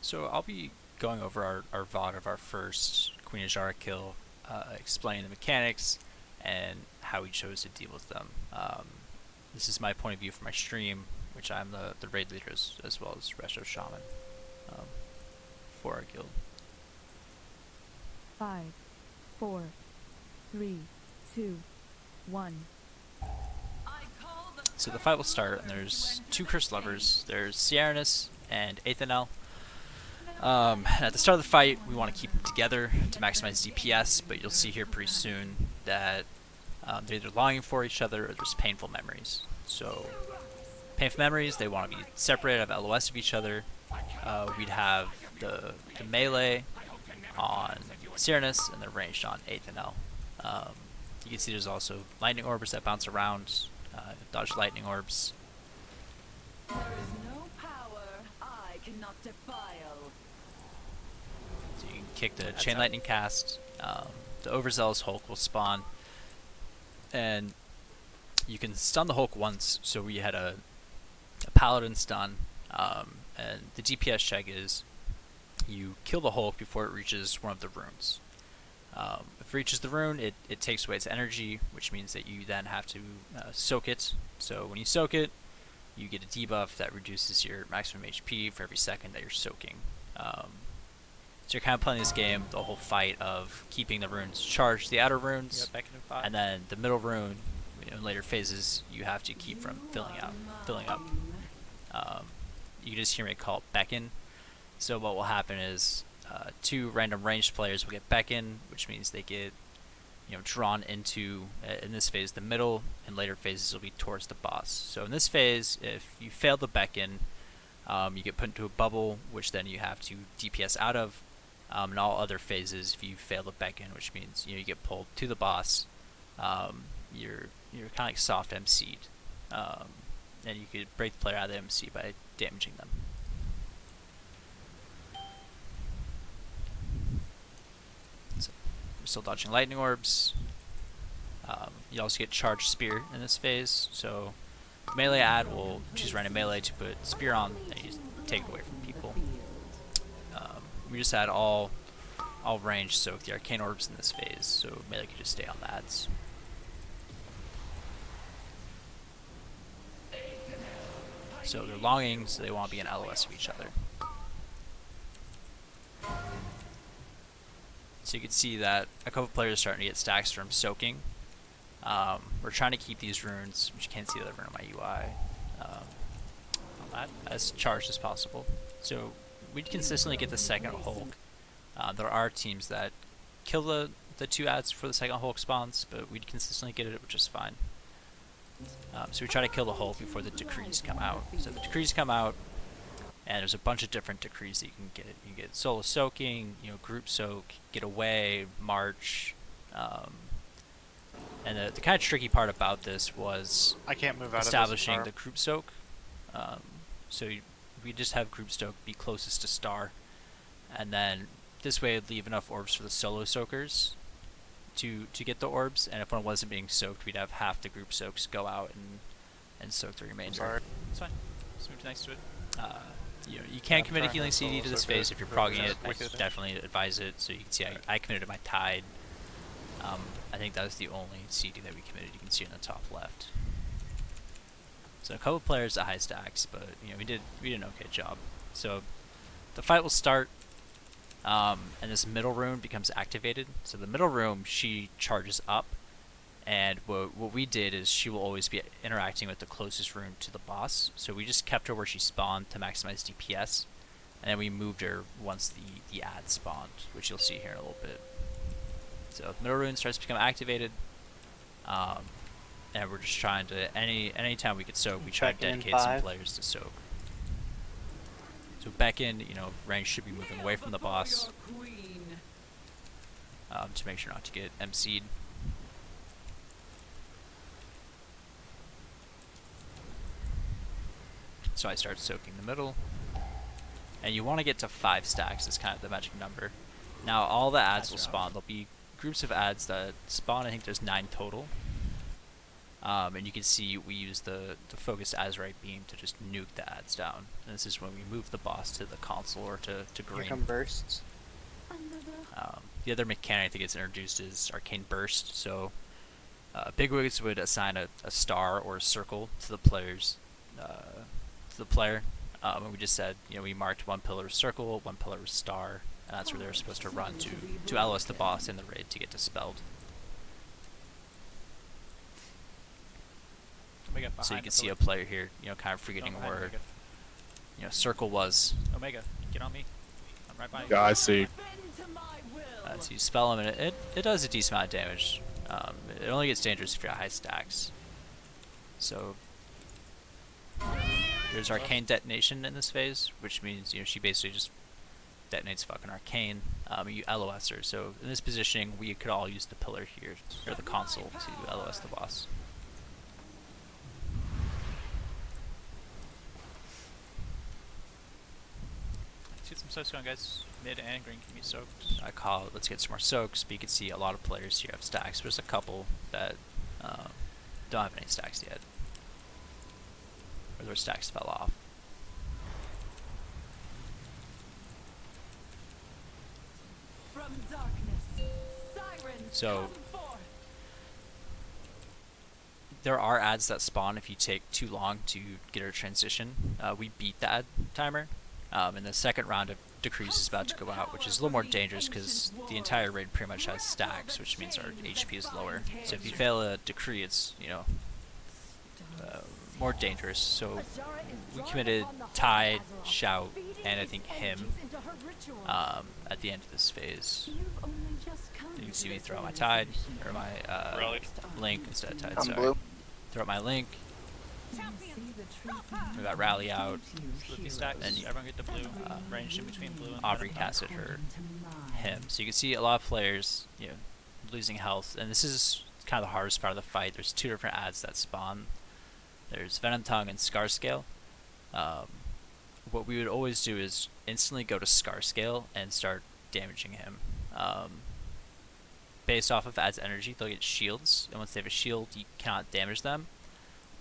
So I'll be going over our VOD of our first Queen Azshara kill, explaining the mechanics and how we chose to deal with them. This is my point of view for my stream, which I'm the raid leader as well as Resto Shamman um, for our guild. 5, 4, 3, 2, 1. So the fight will start, and there's two cursed lovers. There's Sierranus and Athanel. At the start of the fight, we want to keep them together to maximize DPS, but you'll see here pretty soon that they're either longing for each other or there's painful memories. So, painful memories, they want to be separated, have LOS of each other. We'd have the melee on Sierranus and the ranged on Athanel. You can see there's also lightning orbs that bounce around, dodge lightning orbs. There is no power I cannot defile. So you can kick the chain lightning cast. The overzealous Hulk will spawn, and you can stun the Hulk once. So we had a paladin stun, and the DPS check is you kill the Hulk before it reaches one of the runes. If it reaches the rune, it takes away its energy, which means that you then have to soak it. So when you soak it, you get a debuff that reduces your maximum HP for every second that you're soaking. So you're kind of playing this game, the whole fight of keeping the runes charged, the outer runes, and then the middle rune, in later phases, you have to keep from filling up. You can just hear me call it beckon. So what will happen is two random ranged players will get beckon, which means they get drawn into, in this phase, the middle, and later phases will be towards the boss. So in this phase, if you fail the beckon, you get put into a bubble, which then you have to DPS out of. In all other phases, if you fail the beckon, which means you get pulled to the boss, you're kind of like soft MC'd, and you could break the player out of the MC by damaging them. So we're still dodging lightning orbs. You also get charged spear in this phase, so melee ad will choose random melee to put spear on, and you just take it away from people. We just had all range soak the arcane orbs in this phase, so melee can just stay on the ads. So they're longing, so they want to be in LOS of each other. So you can see that a couple players are starting to get stacks from soaking. We're trying to keep these runes, which you can't see the other rune on my UI, on that, as charged as possible. So we'd consistently get the second Hulk. There are teams that kill the two ads before the second Hulk spawns, but we'd consistently get it, which is fine. So we try to kill the Hulk before the decrees come out. So the decrees come out, and there's a bunch of different decrees that you can get. You can get solo soaking, group soak, get away, march. And the kind of tricky part about this was I can't move out establishing of the group soak. So we just have group soak be closest to star, and then this way it'd leave enough orbs for the solo soakers to get the orbs, and if one wasn't being soaked, we'd have half the group soaks go out and soak the remainder. Sorry. It's fine. Just move next to it. You can commit a healing CD to this phase if you're progging it. I definitely advise it. So you can see I committed my tide. I think that was the only CD that we committed. You can see in the top left. So a couple players at high stacks, but we did an okay job. So the fight will start, and this middle rune becomes activated. So the middle rune, she charges up, and what we did is she will always be interacting with the closest rune to the boss. So we just kept her where she spawned to maximize DPS, and then we moved her once the ad spawned, which you'll see here in a little bit. So the middle rune starts to become activated, and we're just trying to, any time we could soak, we try to dedicate some players to soak. So beckon, range should be moving away from the boss, to make sure not to get MC'd. So I start soaking the middle, and you want to get to 5 stacks is kind of the magic number. Now all the ads will spawn. There'll be groups of ads that spawn. I think there's 9 total. And you can see we use the focused Azurite beam to just nuke the ads down. And this is when we move the boss to the console or to Here green. come bursts. The other mechanic that gets introduced is Arcane Burst. So Bigwigs would assign a star or a circle to the player. And we just said, we marked one pillar circle, one pillar star, and that's where they're supposed to run to LOS the boss in the raid to get dispelled. Omega So you behind can the see a pillar. player here, kind of forgetting Behind where, Omega. circle was. Omega, get on me. I'm right by you. Yeah, I see. Bend to my will. So you spell him, and it does a decent amount of damage. It only gets dangerous if you're at high stacks. So there's Arcane Detonation in this phase, which means she basically just detonates fucking Arcane. You LOS her. So in this positioning, we could all use the pillar here or the console to LOS the boss. Let's get some soaks going, guys. Mid and green can be soaked. I call it, let's get some more soaks, but you can see a lot of players here have stacks. There's a couple that don't have any stacks yet. Or their stacks fell off. From darkness, sirens So- come forth. There are ads that spawn if you take too long to get a transition. We beat the ad timer, and the second round of decrees is about to go out, which is a little more dangerous because the entire raid pretty much has stacks, which means our HP is lower. So if you fail a decree, it's more dangerous. So we committed Tide, Shout, and I think Him at the end of this phase. You can see me throw out my Tide or my Link instead of Tide. I'm Sorry. blue. Throw out my Link. We got Rally out. Flippy stacks. Then you- Everyone get the blue. Ranged in between blue and Aubrey red. casted her Him. So you can see a lot of players, losing health, and this is kind of the hardest part of the fight. There's two different ads that spawn. There's Venom Tongue and Scar Scale. What we would always do is instantly go to Scar Scale and start damaging him. Based off of ad's energy, they'll get shields, and once they have a shield, you cannot damage them.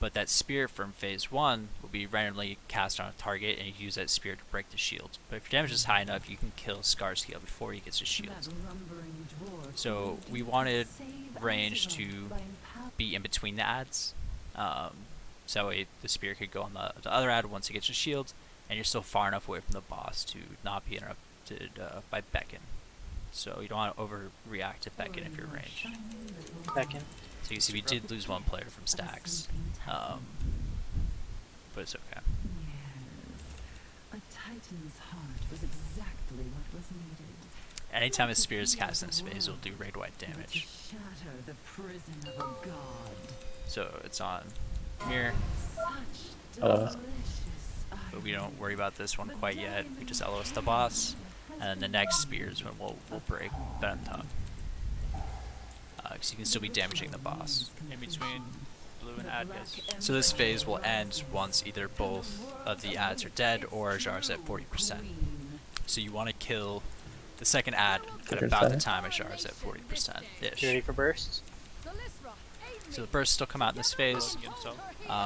But that spear from phase 1 will be randomly cast on a target, and you use that spear to break the shield. But if your damage is high enough, you can kill Scar Scale before he gets his shield. So we wanted range to be in between the ads. So that way the spear could go on the other ad once it gets your shield, and you're still far enough away from the boss to not be interrupted by Beckon. So you don't want to overreact to Beckon if you're ranged. Second. So you see we did lose one player from stacks, but it's okay. A titan's heart was exactly what was needed. Anytime a spear is cast in this phase, it'll do raid-wide damage. Shatter the prison of a god. So it's on Mirror, Such Hello. but we don't worry about this one quite yet. We just LOS the boss, and then the next spear is when we'll break Venom Tongue. Because you can still be damaging the boss. In between blue and ad, guys. So this phase will end once either both of the ads are dead or Azshara's at 40%. So you want to kill the second ad at about the time Azshara's at 40%-ish. You ready for bursts? So the bursts still come out in this phase, Get himself.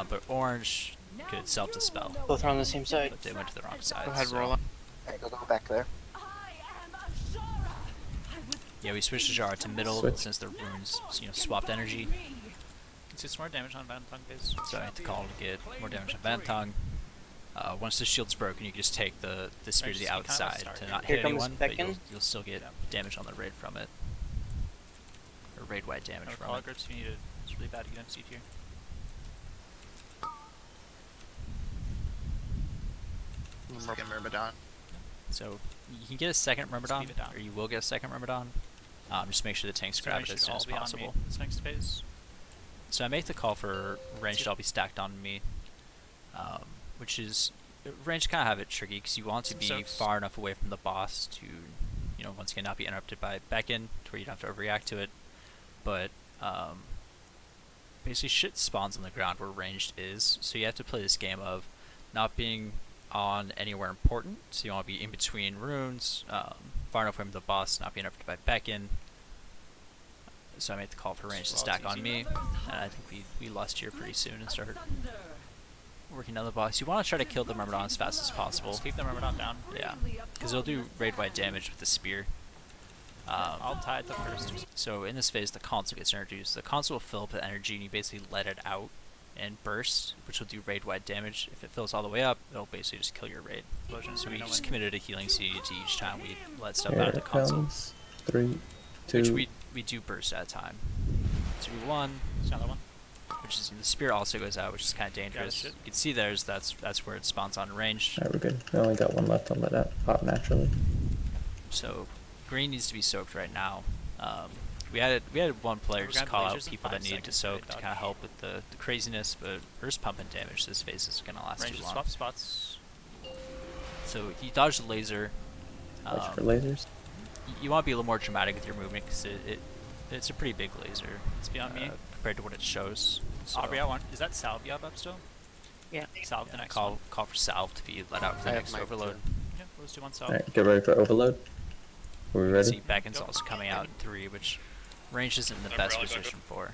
but orange could self-dispel, Both are on the same side. but they went to the wrong side. Go ahead, so- roll on. Alright, go back there. I am Azshara. I was Yeah, we switched Azshara to middle Switch. since the runes, swapped energy. You can see some more damage on Van Tongue, guys. So I have to call to get more damage on Van Tongue. Once the shield's broken, you can just take the spear to the just be kind of a outside start. to not Here hit comes anyone, but Beckon. you'll still get damage on the raid from it. Or raid-wide damage No from color it. grips, you need to. It's really bad to get MC'd here. Second Myrmidon. So you can get a second Myrmidon, leave it down. or you will get a second Myrmidon. Just make sure the tanks So grab they it should as soon all as be on me possible. this next phase. So I make the call for range to all be stacked on me, which is range kind of have it tricky because you want to Some be soaks. far enough away from the boss to, once again not be interrupted by Beckon to where you don't have to overreact to it. But basically shit spawns on the ground where ranged is, so you have to play this game of not being on anywhere important. So you want to be in between runes, far enough away from the boss, not being interrupted by Beckon. so I made the call for range to Well, stack it's on easy. me, and I think we lust here pretty soon and start working on the boss. You want to try to kill the Myrmidon as fast as possible. Just keep the Myrmidon down. Yeah, because it'll do raid-wide damage with the spear. I'll tie it to first. So in this phase, the console gets introduced. The console will fill up with energy, and you basically let it out and burst, which will do raid-wide damage. If it fills all the way up, it'll basically just kill your raid. So we just committed a healing CD to each time we let stuff out Here of the it console, comes. 3, 2. which we do burst at a time. So we won, There's another one. which is the spear also goes out, which is kind of dangerous. shit. You can see that's where it spawns on range. Alright, we're good. We only got one left on that pop naturally. So green needs to be soaked right now. We had one player We're just gonna call have out lasers in people 5 that needed to seconds, soak right, to dodge. kind of help with the craziness, but first pumping damage. This phase is gonna last Range too to long. swap spots. So he dodged the laser. Watch for lasers. You want to be a little more dramatic with your movement because it's a pretty big laser. It's beyond me. Compared to what it shows. So Aubrey, I want. Is that salve up still? Yeah. Salve the yeah, next call one. call for salve to be let out for the I have next mine overload. too. Yeah, let's do one salve. Alright, get ready for overload. Are we See ready? Beckon's also coming out in 3, which range isn't in the best position for.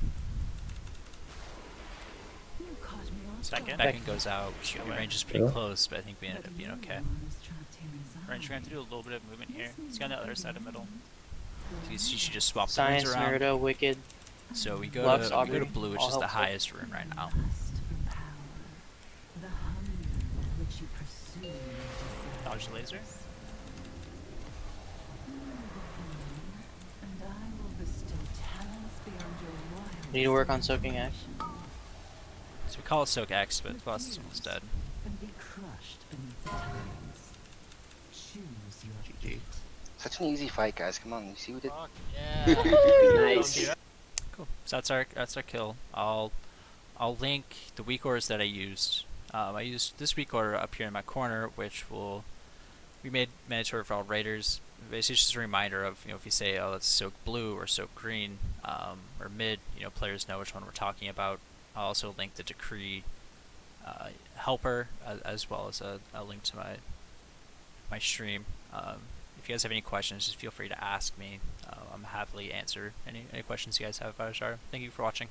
You caught me off Second. guard. Beckon goes out. Go Your away. range is pretty Cool. close, but I think we ended up But being you okay. were honest, trying to tear his Range, we're gonna have to eye. do a little bit of movement here. He's on the other side of middle. You should just swap the Science, runes around. Nerdo, Wicked. So we go Lux, to we go to Aubrey, blue, which all is the helpful. highest rune right now. Lust for power, the hunger with which you pursue your desires. Dodge the laser. And I will bestow talents beyond your wildest Need to work on soaking X. imagination. So we call it Soak X, but the boss is almost dead. And be crushed beneath the tides. Choose your GG. fate. Such an easy fight, guys. Come on, you see what it? Fuck yeah. Nice. Cool. So that's our kill. I'll link the weak ores that I used. I used this weak ore up here in my corner, which we made mandatory for all raiders. Basically, it's just a reminder of, if you say, oh, let's soak blue or soak green, or mid, players know which one we're talking about. I'll also link the decree helper as well as a link to my stream. If you guys have any questions, just feel free to ask me. I'm happily answer any questions you guys have about Azshara. Thank you for watching.